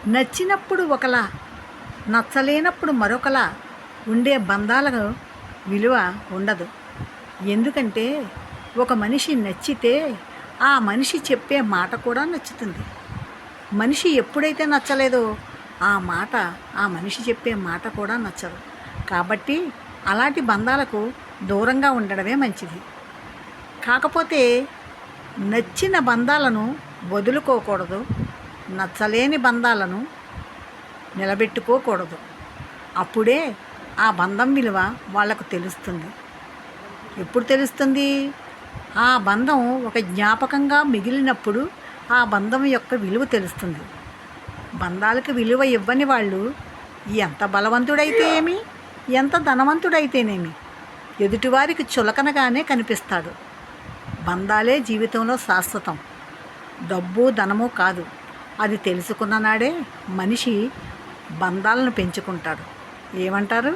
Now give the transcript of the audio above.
నచ్చినప్పుడు ఒకలా, నచ్చలేనప్పుడు మరొకలా ఉండే బంధాలకు విలువ ఉండదు. ఎందుకంటే ఒక మనిషి నచ్చితే ఆ మనిషి చెప్పే మాట కూడా నచ్చుతుంది. మనిషి ఎప్పుడైతే నచ్చలేదో ఆ మనిషి చెప్పే మాట కూడా నచ్చదు. కాబట్టి అలాంటి బంధాలకు దూరంగా ఉండడమే మంచిది. కాకపోతే నచ్చిన బంధాలను వదులుకోకూడదు, నచ్చలేని బంధాలను నిలబెట్టుకోకూడదు. అప్పుడే ఆ బంధం విలువ వాళ్ళకు తెలుస్తుంది. ఎప్పుడు తెలుస్తుంది? ఆ బంధం ఒక జ్ఞాపకంగా మిగిలినప్పుడు ఆ బంధం యొక్క విలువ తెలుస్తుంది. బంధాలకు విలువ ఇవ్వని వాళ్ళు ఎంత బలవంతుడైతే ఏమి, ఎంత ధనవంతుడైతేనేమి ఎదుటివారికి చులకనగానే కనిపిస్తాడు. బంధాలే జీవితంలో శాశ్వతం, డబ్బు ధనము కాదు. అది తెలుసుకున్న నాడే మనిషి బంధాలను పెంచుకుంటాడు. ఏమంటారు?